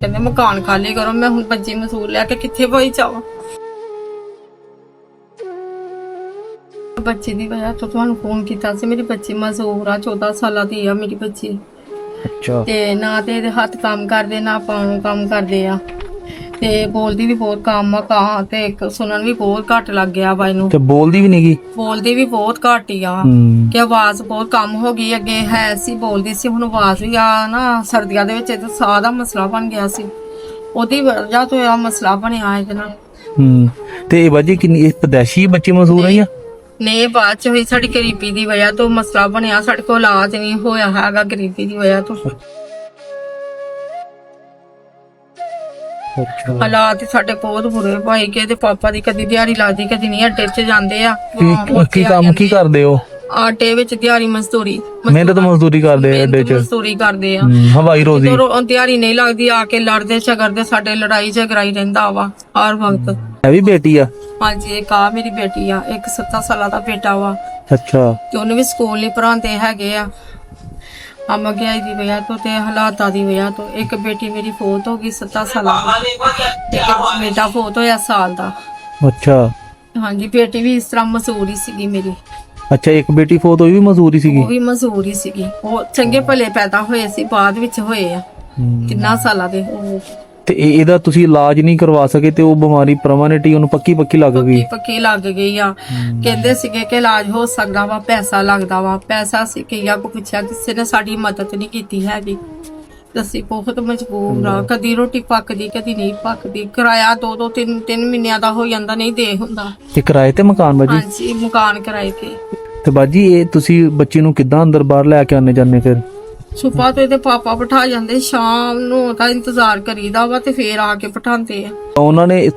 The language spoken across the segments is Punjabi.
ਕਹਿੰਦੇ ਮਕਾਨ ਖਾਲੀ ਕਰੋ। ਮੈਂ ਹੁਣ ਬੱਚੀ ਮਸੂਲ ਲੈ ਕੇ ਕਿੱਥੇ ਪਈ ਜਾਵਾਂ। ਬੱਚੀ ਦੀ ਵਜ੍ਹਾ ਤੋਂ ਤੁਹਾਨੂੰ ਫੋਨ ਕੀਤਾ ਸੀ। ਮੇਰੀ ਬੱਚੀ ਮਜ਼ਦੂਰ ਆ, 14 ਸਾਲਾਂ ਦੀ ਆ ਮੇਰੀ ਬੱਚੀ। ਅੱਛਾ। ਤੇ ਨਾ ਤੇ ਇਹਦੇ ਹੱਥ ਕੰਮ ਕਰਦੇ ਨਾ ਪਾਉਣ ਕੰਮ ਕਰਦੇ ਆ, ਤੇ ਬੋਲਦੀ ਵੀ ਬਹੁਤ ਕੰਮ ਆ ਕਾਂ, ਤੇ ਸੁਣਨ ਵੀ ਬਹੁਤ ਘੱਟ ਲੱਗ ਗਿਆ ਵਾ ਇਹਨੂੰ। ਤੇ ਬੋਲਦੀ ਵੀ ਨਹੀਂਗੀ? ਬੋਲਦੀ ਵੀ ਬਹੁਤ ਘੱਟ ਹੀ ਆ ਕਿ ਆਵਾਜ਼ ਬਹੁਤ ਕੰਮ ਹੋ ਗਈ। ਅੱਗੇ ਹੈ ਸੀ ਬੋਲਦੀ ਸੀ, ਹੁਣ ਆਵਾਜ਼ ਵੀ ਆ ਨਾ ਸਰਦੀਆਂ ਦੇ ਵਿੱਚ ਇਹਦਾ ਸਾਹ ਦਾ ਮਸਲਾ ਬਣ ਗਿਆ ਸੀ, ਉਹਦੀ ਵਜ੍ਹਾ ਤੋਂ ਇਹ ਮਸਲਾ ਬਣਿਆ ਇਹਦੇ ਨਾਲ। ਤੇ ਇਹ ਵਜ੍ਹਾ ਕਿੰਨੀ ਇਹ ਪਦੈਸ਼ੀ ਬੱਚੇ ਮਜ਼ਦੂਰ ਆ ਜਾਂ ਨੇ ਬਾਅਦ ਚ ਹੋਈ ਸਾਡੀ ਗਰੀਬੀ ਦੀ ਵਜ੍ਹਾ ਤੋਂ ਮਸਲਾ ਬਣਿਆ। ਸਾਡੇ ਕੋਲ ਇਲਾਜ ਨਹੀਂ ਹੋਇਆ ਹੈਗਾ ਗਰੀਬੀ ਦੀ ਵਜ੍ਹਾ ਤੋਂ। ਅੱਛਾ। ਹਾਲਾਤ ਸਾਡੇ ਬਹੁਤ ਬੁਰੇ ਭਾਈ ਕਿ ਇਹਦੇ ਪਾਪਾ ਦੀ ਕਦੀ ਦਿਹਾੜੀ ਲੱਗਦੀ ਕਦੀ ਨਹੀਂ। ਅੱਡੇ 'ਚ ਜਾਂਦੇ ਆ। ਕੀ ਕੰਮ ਕੀ ਕਰਦੇ ਹੋ? ਆਟੇ ਵਿੱਚ ਦਿਹਾੜੀ ਮਜ਼ਦੂਰੀ, ਮਿਹਨਤ ਮਜ਼ਦੂਰੀ ਕਰਦੇ ਆ ਅੱਡੇ 'ਚ? ਮਜ਼ਦੂਰੀ ਕਰਦੇ ਆ। ਹਵਾਈ ਰੋਜ਼ੀ। ਜਦੋਂ ਦਿਹਾੜੀ ਨਹੀਂ ਲੱਗਦੀ ਆ ਕੇ ਲੜਦੇ ਝਗੜਦੇ, ਸਾਡੇ ਲੜਾਈ ਝਗੜਾਈ ਰਹਿੰਦਾ ਵਾ ਹਰ ਵਕਤ। ਇਹ ਵੀ ਬੇਟੀ ਆ? ਹਾਂਜੀ, ਇੱਕ ਆ ਮੇਰੀ ਬੇਟੀ ਆ, ਇੱਕ 7 ਸਾਲਾਂ ਦਾ ਬੇਟਾ ਵਾ। ਅੱਛਾ। ਤੇ ਉਹਨੂੰ ਵੀ ਸਕੂਲ ਨਹੀਂ ਪੜ੍ਹਾਉਂਦੇ ਹੈਗੇ ਆ ਮਹਿੰਗਾਈ ਦੀ ਵਜ੍ਹਾ ਤੋਂ ਤੇ ਹਾਲਾਤਾਂ ਦੀ ਵਜ੍ਹਾ ਤੋਂ। ਇੱਕ ਬੇਟੀ ਮੇਰੀ ਫੌਤ ਹੋ ਗਈ 7 ਸਾਲਾਂ ਦੀ, ਇੱਕ ਬੇਟਾ ਫੌਤ ਹੋਇਆ ਸਾਲ ਦਾ। ਅੱਛਾ। ਹਾਂਜੀ, ਬੇਟੀ ਵੀ ਇਸ ਤਰ੍ਹਾਂ ਮਜ਼ਦੂਰੀ ਸੀਗੀ ਮੇਰੀ। ਅੱਛਾ, ਇੱਕ ਬੇਟੀ ਫੌਤ ਹੋਈ ਵੀ ਮਜ਼ਦੂਰੀ ਸੀਗੀ? ਉਹ ਵੀ ਮਜ਼ਦੂਰੀ ਸੀਗੀ। ਉਹ ਚੰਗੇ ਭਲੇ ਪੈਦਾ ਹੋਏ ਸੀ, ਬਾਅਦ ਵਿੱਚ ਹੋਏ ਆ ਕਿੰਨਾ ਸਾਲਾਂ ਦੇ। ਤੇ ਇਹਦਾ ਤੁਸੀਂ ਇਲਾਜ ਨਹੀਂ ਕਰਵਾ ਸਕੇ ਤੇ ਉਹ ਬਿਮਾਰੀ ਪਰਮਾਨੈਂਟ ਹੀ ਉਹਨੂੰ ਪੱਕੀ ਲੱਗ ਗਈ? ਪੱਕੀ ਲੱਗ ਗਈ ਆ। ਕਹਿੰਦੇ ਸੀਗੇ ਕਿ ਇਲਾਜ ਹੋ ਸਕਦਾ ਵਾ, ਪੈਸਾ ਲੱਗਦਾ ਵਾ। ਪੈਸਾ ਸੀ ਕਿ ਕੋ ਪੁੱਛਿਆ, ਕਿਸੇ ਨੇ ਸਾਡੀ ਮਦਦ ਨਹੀਂ ਕੀਤੀ ਹੈਗੀ। ਅਸੀਂ ਬਹੁਤ ਮਜਬੂਰ ਆ। ਕਦੀ ਰੋਟੀ ਪੱਕਦੀ ਕਦੀ ਨਹੀਂ ਪੱਕਦੀ। ਕਿਰਾਇਆ 2-2 3 ਮਹੀਨਿਆਂ ਦਾ ਹੋ ਜਾਂਦਾ, ਨਹੀਂ ਦੇ ਹੁੰਦਾ। ਤੇ ਕਿਰਾਏ ਤੇ ਮਕਾਨ ਬਾਜੀ? ਹਾਂਜੀ, ਮਕਾਨ ਕਿਰਾਏ ਤੇ ਬਾਜੀ ਇਹ ਤੁਸੀਂ ਬੱਚੀ ਨੂੰ ਕਿੱਦਾਂ ਅੰਦਰ ਬਾਹਰ ਲੈ ਕੇ ਆਨੇ ਜਾਂਦੇ? ਫਿਰ ਸੁਪਾ ਤੋਂ ਇਹਦੇ ਪਾਪਾ ਬਿਠਾ ਜਾਂਦੇ, ਸ਼ਾਮ ਨੂੰ ਉਹਦਾ ਇੰਤਜ਼ਾਰ ਕਰੀਦਾ ਵਾ ਤੇ ਫੇਰ ਆ ਕੇ ਬਿਠਾਉਂਦੇ ਆ। ਉਹਨਾਂ ਨੇ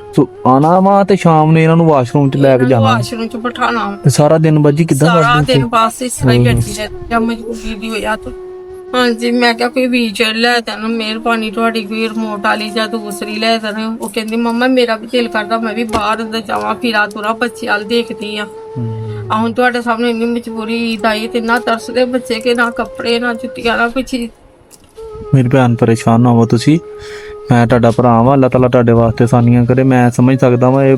ਆਣਾ ਵਾ ਤੇ ਸ਼ਾਮ ਨੂੰ ਇਹਨਾਂ ਨੂੰ ਵਾਸ਼ਰੂਮ 'ਚ ਲੈ ਕੇ ਜਾਣਾ? ਵਾਸ਼ਰੂਮ 'ਚ ਬਿਠਾਣਾ। ਤੇ ਸਾਰਾ ਦਿਨ ਬਾਜੀ ਕਿੱਦਾਂ ਸਾਰਾ ਕਰਦੇ? ਦਿਨ ਬਸ ਇਸ ਤਰ੍ਹਾਂ ਹੀ ਬੈਠੀ ਰਹਿੰਦੀ ਆ ਮਜਬੂਰੀ ਦੀ ਵਜ੍ਹਾ ਤੋਂ। ਹਾਂਜੀ, ਮੈਂ ਕਿਹਾ ਕੋਈ ਵੀਲਚੇਅਰ ਲੈ ਦੇਣ, ਮਿਹਰਬਾਨੀ ਤੁਹਾਡੀ, ਕੋਈ ਰਿਮੋਟ ਵਾਲੀ ਜਾਂ ਦੂਸਰੀ ਲੈ ਦੇਣ। ਉਹ ਕਹਿੰਦੀ ਮੰਮਾ ਮੇਰਾ ਵੀ ਦਿਲ ਕਰਦਾ ਮੈਂ ਵੀ ਬਾਹਰ ਅੰਦਰ ਜਾਵਾਂ, ਫਿਰਾਂ ਤੁਰਾਂ, ਬੱਚੇ ਵੱਲ ਦੇਖਦੀ ਆ। ਹੁਣ ਤੁਹਾਡੇ ਸਾਹਮਣੇ ਇੰਨੀ ਮਜਬੂਰੀ ਦਾਈ ਤੇ ਨਾ ਤਰਸਦੇ ਬੱਚੇ ਕਿ ਨਾ ਕੱਪੜੇ ਨਾ ਜੁੱਤੀਆਂ ਨਾ ਕੁਛ। ਮੇਰੀ ਭੈਣ ਪਰੇਸ਼ਾਨ ਨਾ ਹੋ ਤੁਸੀਂ, ਮੈਂ ਤੁਹਾਡਾ ਭਰਾ ਵਾਂ। ਅੱਲਾਹ ਤਾਲਾ ਤੁਹਾਡੇ ਵਾਸਤੇ ਆਸਾਨੀਆਂ ਕਰੇ। ਮੈਂ ਸਮਝ ਸਕਦਾ ਵਾਂ ਇਹ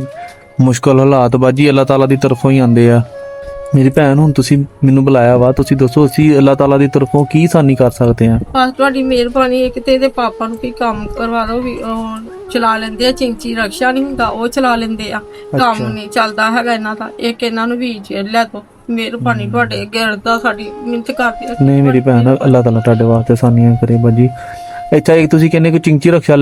ਮੁਸ਼ਕਲ ਹਾਲਾਤ ਬਾਜੀ ਅੱਲਾਹ ਤਾਲਾ ਦੀ ਤਰਫੋਂ ਹੀ ਆਉਂਦੇ ਆ। ਮੇਰੀ ਭੈਣ ਹੁਣ ਤੁਸੀਂ ਮੈਨੂੰ ਬੁਲਾਇਆ ਵਾ, ਤੁਸੀਂ ਦੱਸੋ ਅਸੀਂ ਅੱਲਾਹ ਤਾਲਾ ਦੀ ਤਰਫੋਂ ਕੀ ਆਸਾਨੀ ਕਰ ਸਕਦੇ ਆ? ਬਸ ਤੁਹਾਡੀ ਮਿਹਰਬਾਨੀ। ਇੱਕ ਤੇ ਇਹਦੇ ਪਾਪਾ ਨੂੰ ਕੋਈ ਕੰਮ ਕਰਵਾ ਦਿਓ, ਵੀ ਉਹ ਚਲਾ ਲੈਂਦੇ ਆ, ਚਿੰਚੀ ਰਕਸ਼ਾ ਨਹੀਂ ਹੁੰਦਾ ਉਹ ਚਲਾ ਲੈਂਦੇ ਆ, ਕੰਮ ਨਹੀਂ ਚੱਲਦਾ ਹੈਗਾ ਇਹਨਾਂ ਦਾ। ਇੱਕ ਇਹਨਾਂ ਨੂੰ ਵੀਲਚੇਅਰ ਲੈ ਦੋ, ਮਿਹਰਬਾਨੀ ਤੁਹਾਡੇ ਅੱਗੇ ਅਰਦਾਸ, ਸਾਡੀ ਮਿਹਨਤ ਕਰਦੇ ਆ। ਨਹੀਂ ਮੇਰੀ ਭੈਣ, ਅੱਲਾਹ ਤਾਲਾ ਤੁਹਾਡੇ ਵਾਸਤੇ ਆਸਾਨੀਆਂ ਕਰੇ ਬਾਜੀ। ਅੱਛਾ, ਇੱਕ ਤੁਸੀਂ ਕਹਿੰਦੇ ਕਿ ਚਿੰਚੀ ਰਕਸ਼ਾ